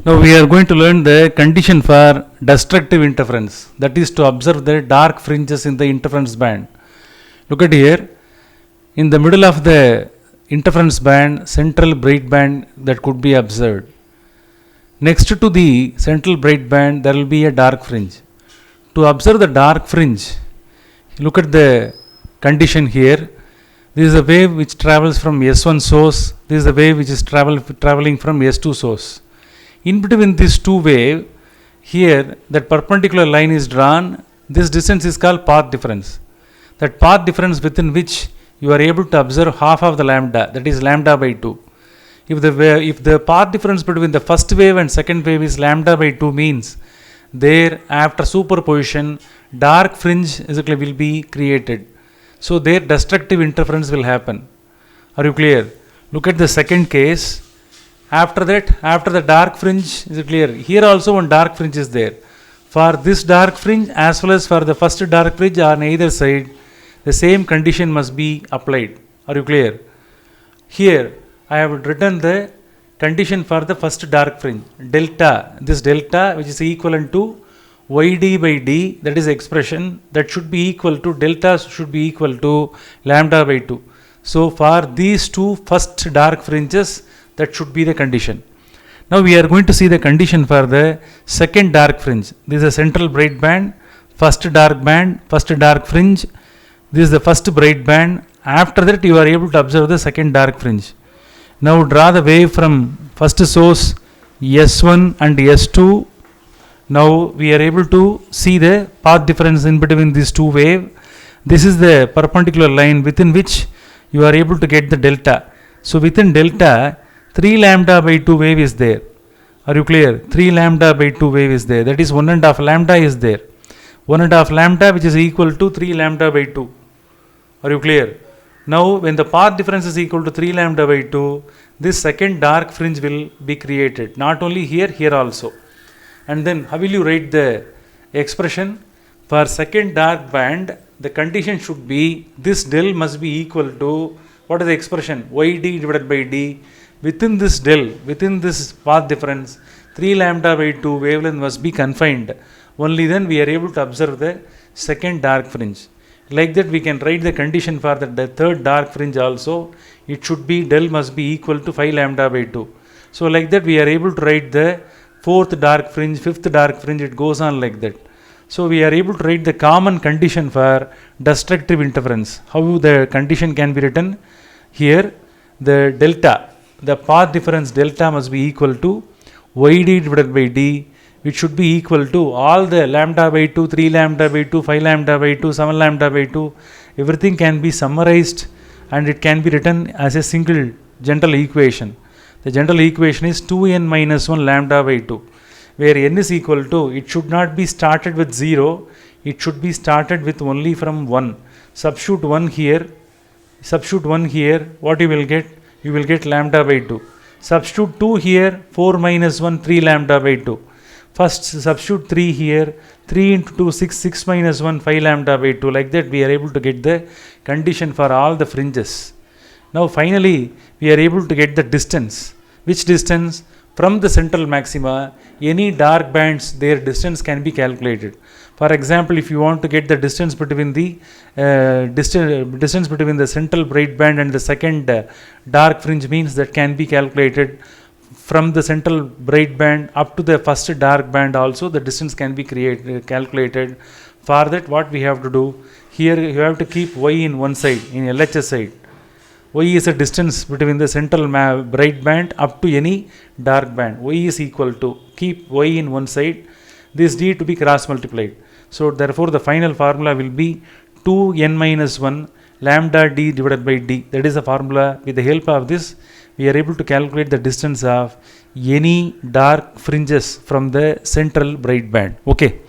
Now we are going to learn the condition for destructive interference, that is to observe the dark fringes in the interference band. Look at here, in the middle of the interference band, central bright band that could be observed. Next to the central bright band there will be a dark fringe. To observe the dark fringe, look at the condition here. This is a wave which travels from S1 source, this is a wave which is traveling from S2 source. In between these two waves, here that perpendicular line is drawn. This distance is called path difference. That path difference within which you are able to observe half of the lambda, that is lambda by 2. If the path difference between the first wave and second wave is lambda by 2 means there after superposition dark fringe will be created. So there destructive interference will happen. Are you clear? Look at the second case. After that, after the dark fringe, is it clear? Here also one dark fringe is there. For this dark fringe as well as for the first dark fringe on either side, the same condition must be applied. Are you clear? Here I have written the condition for the first dark fringe. Delta, this delta which is equivalent to yd by d, that is expression that should be equal to, delta should be equal to lambda by 2. So for these two first dark fringes, that should be the condition. Now we are going to see the condition for the second dark fringe. This is a central bright band, first dark fringe. This is the first bright band. After that you are able to observe the second dark fringe. Now draw the wave from first source S1 and S2. Now we are able to see the path difference in between these two waves. This is the perpendicular line within which you are able to get the delta. So within delta 3 lambda by 2 wave is there. Are you clear? 3 lambda by 2 wave is there. That is 1.5 lambda is there. 1.5 lambda which is equal to 3 lambda by 2. Are you clear? Now when the path difference is equal to 3 lambda by 2, this second dark fringe will be created. Not only here, here also. And then how will you write the expression? For second dark band, the condition should be this del must be equal to, what is the expression? Yd divided by d. Within this del, within this path difference, 3 lambda by 2 wavelength must be confined. Only then we are able to observe the second dark fringe. Like that we can write the condition for the third dark fringe also. It should be del must be equal to 5 lambda by 2. So like that we are able to write the fourth dark fringe, fifth dark fringe, it goes on like that. So we are able to write the common condition for destructive interference. How the condition can be written? Here the delta, the path difference delta must be equal to yd divided by d, which should be equal to all the lambda by 2, 3 lambda by 2, 5 lambda by 2, 7 lambda by 2. Everything can be summarized and it can be written as a single general equation. The general equation is 2n minus 1 lambda by 2, where n is equal to, it should not be started with 0, it should be started with only from 1. Substitute 1 here, what you will get? You will get lambda by 2. Substitute 2 here, 4 minus 1, 3 lambda by 2. First substitute 3 here, 3 into 2, 6, 6 minus 1, 5 lambda by 2. Like that we are able to get the condition for all the fringes. Now finally we are able to get the distance. Which distance? From the central maxima, any dark bands, their distance can be calculated. For example, if you want to get the distance between the distance between the central bright band and the second dark fringe means that can be calculated from the central bright band up to the first dark band also, the distance can be calculated. For that what we have to do? Here you have to keep y in one side, in LHS side. Y is a distance between the central bright band up to any dark band. Y is equal to, keep y in one side, this d to be cross multiplied. So therefore the final formula will be 2n minus 1 lambda d divided by d. That is the formula. With the help of this we are able to calculate the distance of any dark fringes from the central bright band. Okay.